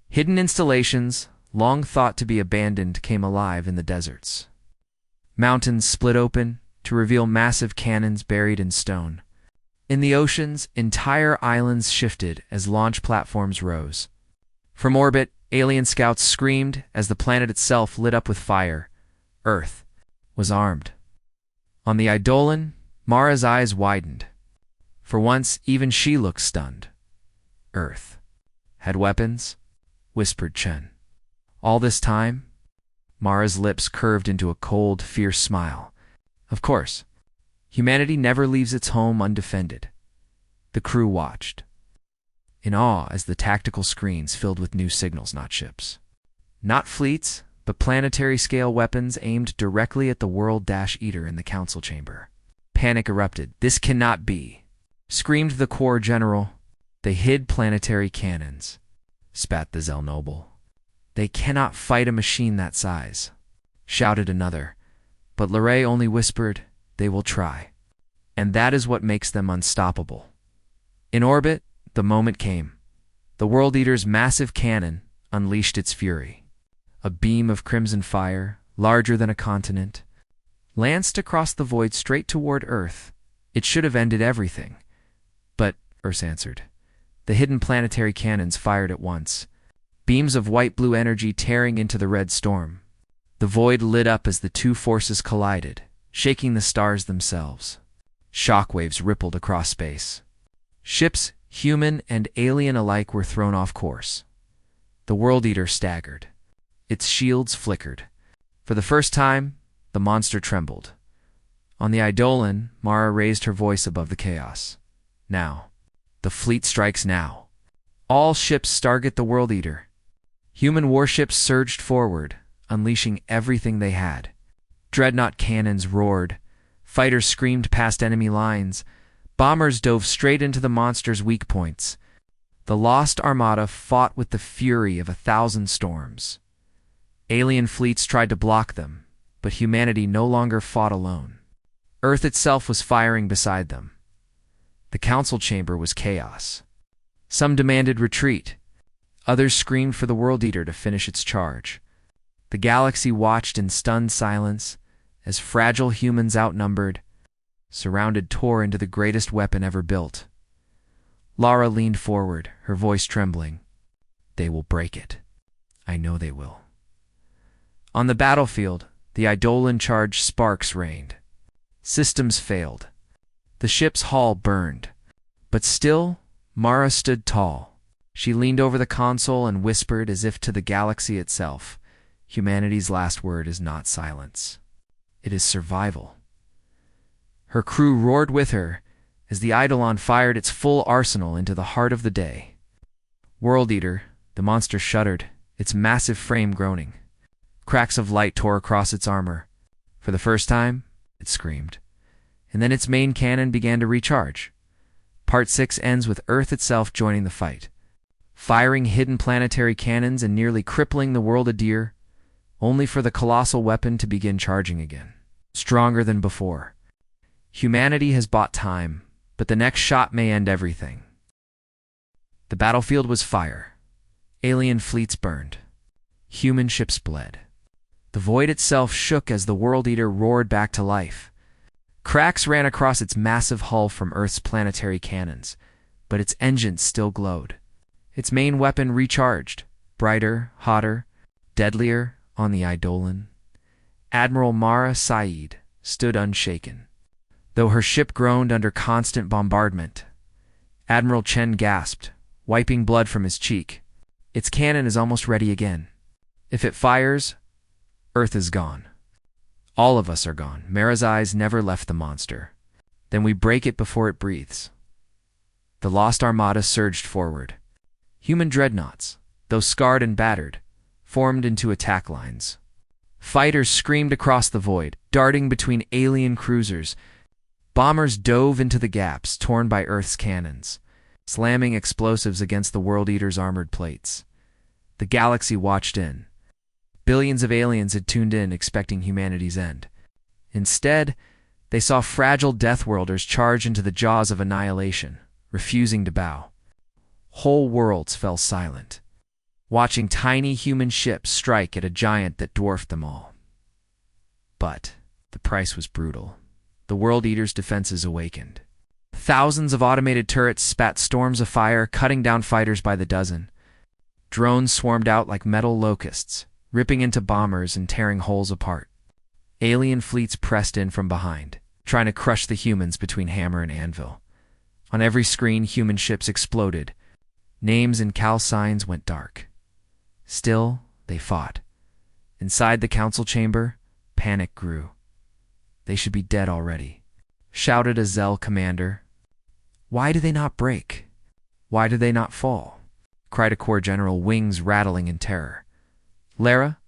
Hidden installations, long thought to be abandoned, came alive in the deserts. Mountains split open to reveal massive cannons buried in stone. In the oceans, entire islands shifted as launch platforms rose. From orbit, alien scouts screamed as the planet itself lit up with fire. Earth was armed. On the Eidolon, Mara's eyes widened. For once, even she looked stunned. Earth had weapons? Whispered Chen. All this time? Mara's lips curved into a cold, fierce smile. Of course. Humanity never leaves its home undefended. The crew watched, in awe as the tactical screens filled with new signals, not ships. Not fleets, but planetary-scale weapons aimed directly at the World-Eater in the council chamber. Panic erupted. This cannot be, screamed the Corps General. They hid planetary cannons, spat the Zell Noble. They cannot fight a machine that size, shouted another. But Lorray only whispered, they will try. And that is what makes them unstoppable. In orbit, the moment came. The World Eater's massive cannon unleashed its fury. A beam of crimson fire, larger than a continent, lanced across the void straight toward Earth. It should have ended everything. But, Earth answered. The hidden planetary cannons fired at once, beams of white-blue energy tearing into the red storm. The void lit up as the two forces collided, shaking the stars themselves. Shockwaves rippled across space. Ships, human and alien alike, were thrown off course. The World Eater staggered. Its shields flickered. For the first time, the monster trembled. On the Eidolon, Mara raised her voice above the chaos. Now. The fleet strikes now. All ships target the World Eater. Human warships surged forward, unleashing everything they had. Dreadnought cannons roared. Fighters screamed past enemy lines. Bombers dove straight into the monster's weak points. The Lost Armada fought with the fury of 1,000 storms. Alien fleets tried to block them, but humanity no longer fought alone. Earth itself was firing beside them. The council chamber was chaos. Some demanded retreat. Others screamed for the World Eater to finish its charge. The galaxy watched in stunned silence as fragile humans outnumbered, surrounded, tore into the greatest weapon ever built. Lara leaned forward, her voice trembling. They will break it. I know they will. On the battlefield, the Eidolon-charged sparks rained. Systems failed. The ship's hull burned. But still, Mara stood tall. She leaned over the console and whispered as if to the galaxy itself, humanity's last word is not silence. It is survival. Her crew roared with her as the Eidolon fired its full arsenal into the heart of the day. World Eater, the monster shuddered, its massive frame groaning. Cracks of light tore across its armor. For the first time, it screamed. And then its main cannon began to recharge. Part 6 ends with Earth itself joining the fight, firing hidden planetary cannons and nearly crippling the World Eater, only for the colossal weapon to begin charging again, stronger than before. Humanity has bought time, but the next shot may end everything. The battlefield was fire. Alien fleets burned. Human ships bled. The void itself shook as the World Eater roared back to life. Cracks ran across its massive hull from Earth's planetary cannons, but its engines still glowed. Its main weapon recharged, brighter, hotter, deadlier, on the Eidolon. Admiral Mara Said stood unshaken. Though her ship groaned under constant bombardment, Admiral Chen gasped, wiping blood from his cheek. Its cannon is almost ready again. If it fires, Earth is gone. All of us are gone. Mara's eyes never left the monster. Then we break it before it breathes. The Lost Armada surged forward. Human dreadnoughts, though scarred and battered, formed into attack lines. Fighters screamed across the void, darting between alien cruisers. Bombers dove into the gaps torn by Earth's cannons, slamming explosives against the World Eater's armored plates. The galaxy watched in. Billions of aliens had tuned in, expecting humanity's end. Instead, they saw fragile Deathworlders charge into the jaws of annihilation, refusing to bow. Whole worlds fell silent, watching tiny human ships strike at a giant that dwarfed them all. But the price was brutal. The World Eater's defenses awakened. Thousands of automated turrets spat storms of fire, cutting down fighters by the dozen. Drones swarmed out like metal locusts, ripping into bombers and tearing hulls apart. Alien fleets pressed in from behind, trying to crush the humans between hammer and anvil. On every screen, human ships exploded. Names and cal signs went dark. Still, they fought. Inside the council chamber, panic grew. They should be dead already, shouted a Zell commander. Why do they not break? Why do they not fall? Cried a corps general, wings rattling in terror. Lara,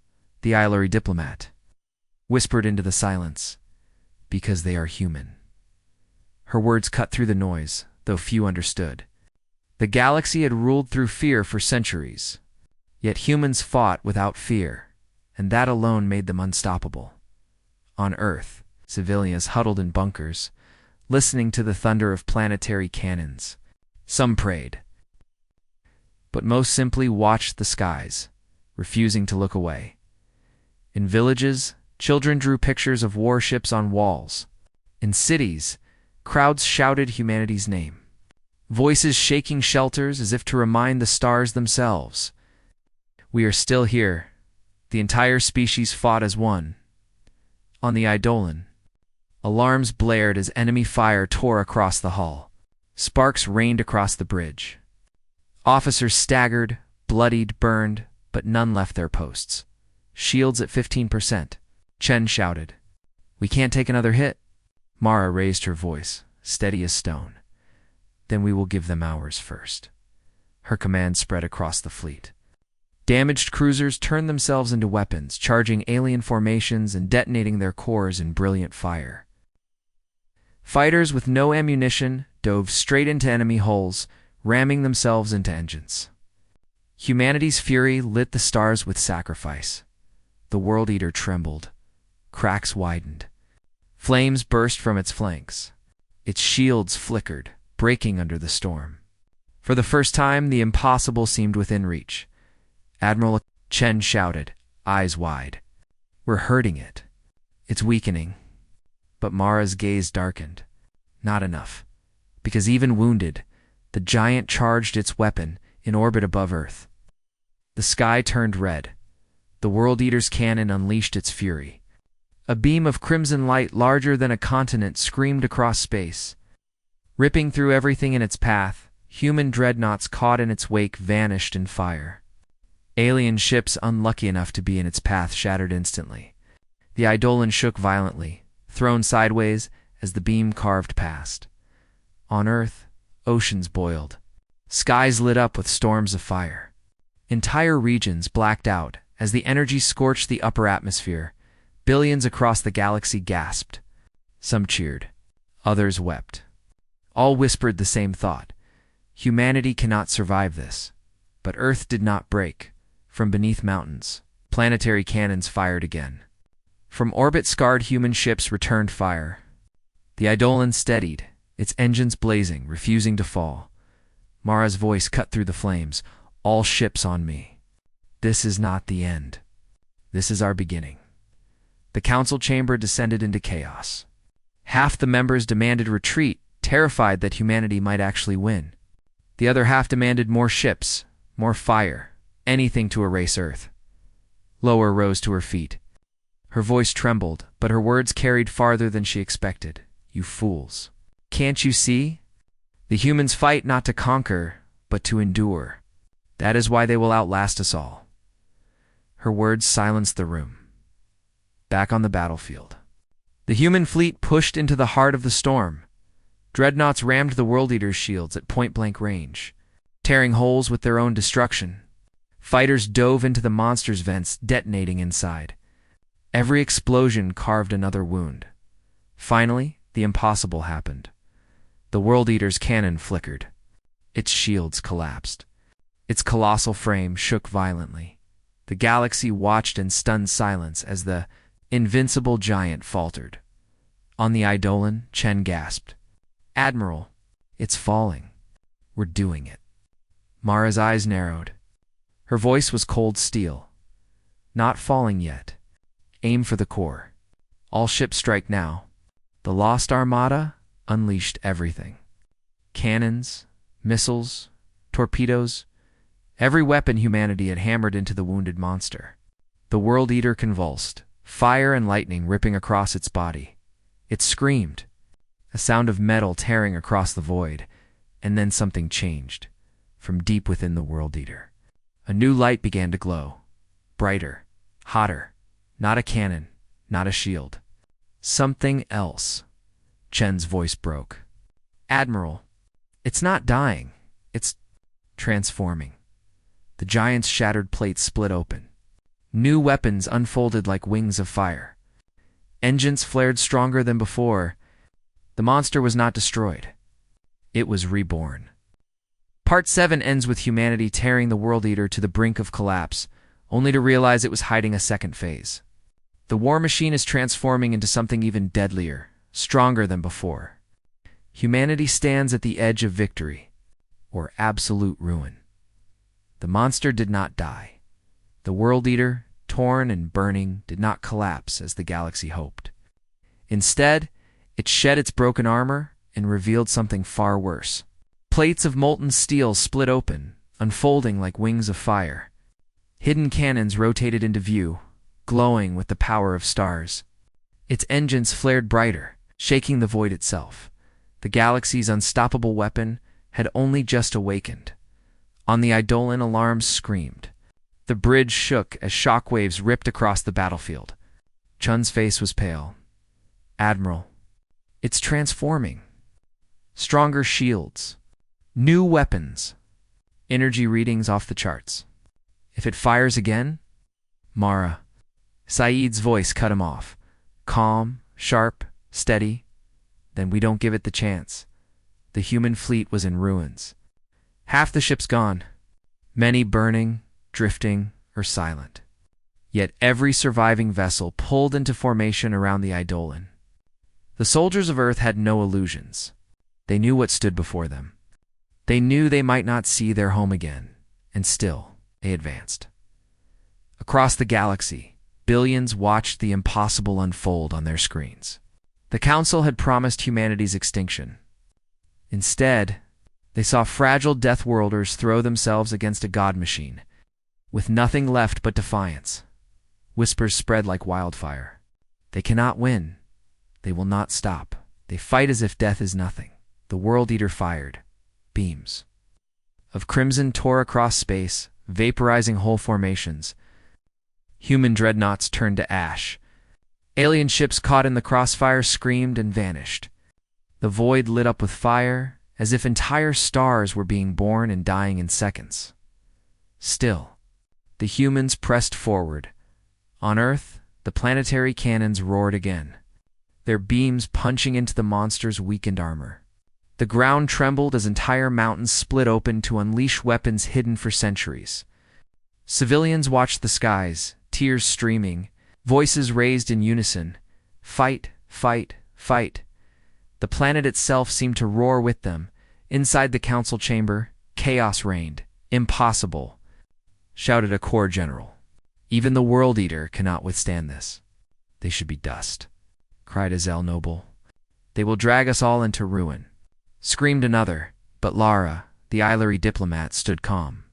the Ilori diplomat, whispered into the silence, because they are human. Her words cut through the noise, though few understood. The galaxy had ruled through fear for centuries, yet humans fought without fear, and that alone made them unstoppable. On Earth, civilians huddled in bunkers, listening to the thunder of planetary cannons. Some prayed, but most simply watched the skies, refusing to look away. In villages, children drew pictures of warships on walls. In cities, crowds shouted humanity's name, voices shaking shelters as if to remind the stars themselves. We are still here. The entire species fought as one. On the Eidolon, alarms blared as enemy fire tore across the hull. Sparks rained across the bridge. Officers staggered, bloodied, burned, but none left their posts. Shields at 15%. Chen shouted, "We can't take another hit." Mara raised her voice, steady as stone. "Then we will give them ours first." Her command spread across the fleet. Damaged cruisers turned themselves into weapons, charging alien formations and detonating their cores in brilliant fire. Fighters with no ammunition dove straight into enemy hulls, ramming themselves into engines. Humanity's fury lit the stars with sacrifice. The World Eater trembled. Cracks widened. Flames burst from its flanks. Its shields flickered, breaking under the storm. For the first time, the impossible seemed within reach. Admiral Chen shouted, eyes wide. "We're hurting it. It's weakening." But Mara's gaze darkened. Not enough. Because even wounded, the giant charged its weapon in orbit above Earth. The sky turned red. The World Eater's cannon unleashed its fury. A beam of crimson light larger than a continent screamed across space. Ripping through everything in its path, human dreadnoughts caught in its wake vanished in fire. Alien ships unlucky enough to be in its path shattered instantly. The Eidolon shook violently, thrown sideways as the beam carved past. On Earth, oceans boiled. Skies lit up with storms of fire. Entire regions blacked out as the energy scorched the upper atmosphere. Billions across the galaxy gasped. Some cheered. Others wept. All whispered the same thought. Humanity cannot survive this. But Earth did not break. From beneath mountains, planetary cannons fired again. From orbit-scarred human ships returned fire. The Eidolon steadied, its engines blazing, refusing to fall. Mara's voice cut through the flames. "All ships on me. This is not the end. This is our beginning." The council chamber descended into chaos. Half the members demanded retreat, terrified that humanity might actually win. The other half demanded more ships, more fire, anything to erase Earth. Lower rose to her feet. Her voice trembled, but her words carried farther than she expected. "You fools. Can't you see? The humans fight not to conquer, but to endure. That is why they will outlast us all." Her words silenced the room. Back on the battlefield, the human fleet pushed into the heart of the storm. Dreadnoughts rammed the World Eater's shields at point-blank range, tearing holes with their own destruction. Fighters dove into the monster's vents, detonating inside. Every explosion carved another wound. Finally, the impossible happened. The World Eater's cannon flickered. Its shields collapsed. Its colossal frame shook violently. The galaxy watched in stunned silence as the invincible giant faltered. On the Eidolon, Chen gasped, "Admiral, it's falling. We're doing it." Mara's eyes narrowed. Her voice was cold steel. Not falling yet. Aim for the core. All ships strike now. The Lost Armada unleashed everything. Cannons, missiles, torpedoes, every weapon humanity had hammered into the wounded monster. The World Eater convulsed, fire and lightning ripping across its body. It screamed, a sound of metal tearing across the void, and then something changed, from deep within the World Eater. A new light began to glow, brighter, hotter, not a cannon, not a shield. Something else. Chen's voice broke. Admiral, it's not dying, it's transforming. The giant's shattered plates split open. New weapons unfolded like wings of fire. Engines flared stronger than before. The monster was not destroyed. It was reborn. Part 7 ends with humanity tearing the World Eater to the brink of collapse, only to realize it was hiding a second phase. The war machine is transforming into something even deadlier, stronger than before. Humanity stands at the edge of victory, or absolute ruin. The monster did not die. The World Eater, torn and burning, did not collapse as the galaxy hoped. Instead, it shed its broken armor and revealed something far worse. Plates of molten steel split open, unfolding like wings of fire. Hidden cannons rotated into view, glowing with the power of stars. Its engines flared brighter, shaking the void itself. The galaxy's unstoppable weapon had only just awakened. On the Eidolon, alarms screamed. The bridge shook as shockwaves ripped across the battlefield. Chun's face was pale. Admiral, it's transforming. Stronger shields. New weapons. Energy readings off the charts. If it fires again? Mara. Saeed's voice cut him off. Calm, sharp, steady. Then we don't give it the chance. The human fleet was in ruins. Half the ship's gone. Many burning, drifting, or silent. Yet every surviving vessel pulled into formation around the Eidolon. The soldiers of Earth had no illusions. They knew what stood before them. They knew they might not see their home again, and still they advanced. Across the galaxy, billions watched the impossible unfold on their screens. The Council had promised humanity's extinction. Instead, they saw fragile Deathworlders throw themselves against a god machine, with nothing left but defiance. Whispers spread like wildfire. They cannot win. They will not stop. They fight as if death is nothing. The World Eater fired. Beams of crimson tore across space, vaporizing whole formations. Human dreadnoughts turned to ash. Alien ships caught in the crossfire screamed and vanished. The void lit up with fire, as if entire stars were being born and dying in seconds. Still, the humans pressed forward. On Earth, the planetary cannons roared again, their beams punching into the monster's weakened armor. The ground trembled as entire mountains split open to unleash weapons hidden for centuries. Civilians watched the skies, tears streaming, voices raised in unison. Fight, fight, fight. The planet itself seemed to roar with them. Inside the council chamber, chaos reigned. Impossible, shouted a corps general. Even the World Eater cannot withstand this. They should be dust, cried Azel Noble. They will drag us all into ruin, screamed another, but Lara, the Ilary diplomat, stood calm.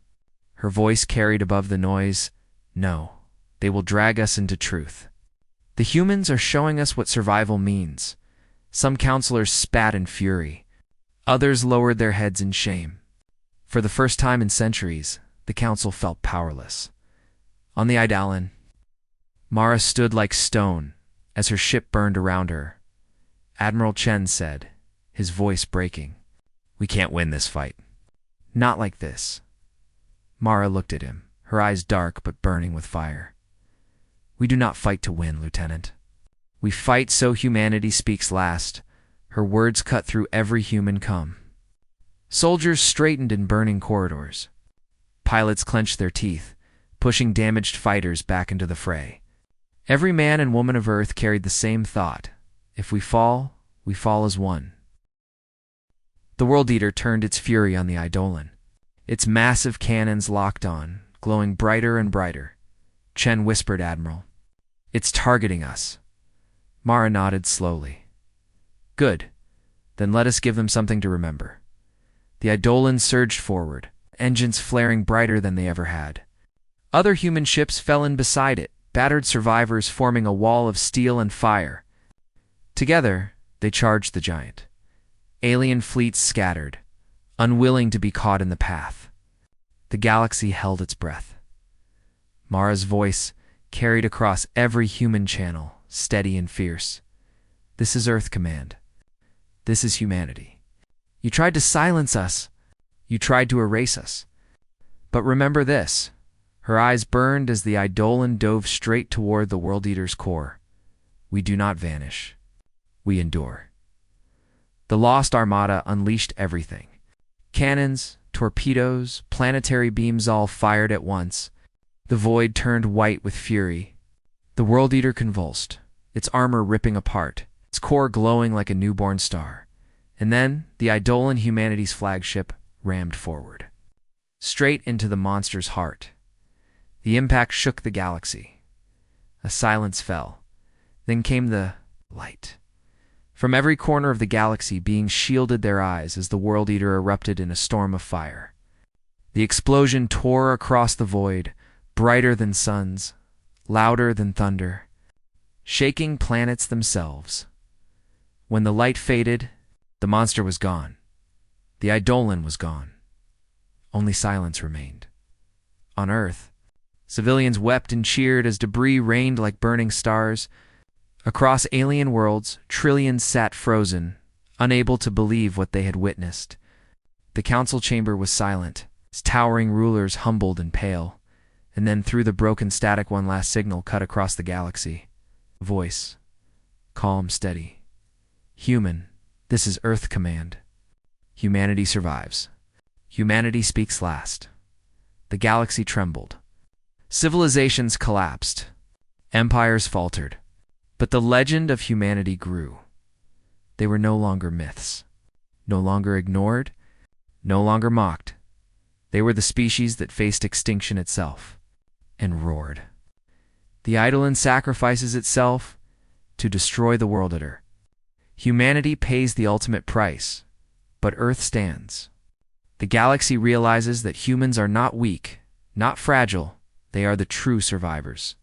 Her voice carried above the noise. No, they will drag us into truth. The humans are showing us what survival means. Some counselors spat in fury. Others lowered their heads in shame. For the first time in centuries, the council felt powerless. On the Eidolon, Mara stood like stone as her ship burned around her. Admiral Chen said, his voice breaking, "We can't win this fight." "Not like this." Mara looked at him, her eyes dark but burning with fire. "We do not fight to win, Lieutenant. We fight so humanity speaks last." Her words cut through every human come. Soldiers straightened in burning corridors. Pilots clenched their teeth, pushing damaged fighters back into the fray. Every man and woman of Earth carried the same thought. If we fall as one. The World Eater turned its fury on the Eidolon. its massive cannons locked on, glowing brighter and brighter. Chen whispered, "Admiral, it's targeting us." Mara nodded slowly. "Good. Then let us give them something to remember." The Eidolon surged forward, engines flaring brighter than they ever had. Other human ships fell in beside it, battered survivors forming a wall of steel and fire. Together, they charged the giant. Alien fleets scattered, unwilling to be caught in the path. The galaxy held its breath. Mara's voice carried across every human channel, steady and fierce. "This is Earth Command. This is humanity. You tried to silence us. You tried to erase us. But remember this." Her eyes burned as the Eidolon dove straight toward the World Eater's core. "We do not vanish. We endure." The Lost Armada unleashed everything. Cannons, torpedoes, planetary beams all fired at once. The void turned white with fury. The World Eater convulsed, its armor ripping apart, its core glowing like a newborn star. And then the Eidolon, humanity's flagship, rammed forward, straight into the monster's heart. The impact shook the galaxy. A silence fell. Then came the light. From every corner of the galaxy, beings shielded their eyes as the World Eater erupted in a storm of fire. The explosion tore across the void, brighter than suns, louder than thunder, shaking planets themselves. When the light faded, the monster was gone. The Eidolon was gone. Only silence remained. On Earth, civilians wept and cheered as debris rained like burning stars. Across alien worlds, trillions sat frozen, unable to believe what they had witnessed. The council chamber was silent, its towering rulers humbled and pale. And then through the broken static, one last signal cut across the galaxy. A voice, calm, steady. "Human, this is Earth Command. Humanity survives. Humanity speaks last." The galaxy trembled. Civilizations collapsed. Empires faltered. But the legend of humanity grew. They were no longer myths, no longer ignored, no longer mocked. They were the species that faced extinction itself and roared. The Eidolon sacrifices itself to destroy the World Eater. Humanity pays the ultimate price, but Earth stands. The galaxy realizes that humans are not weak, not fragile. They are the true survivors.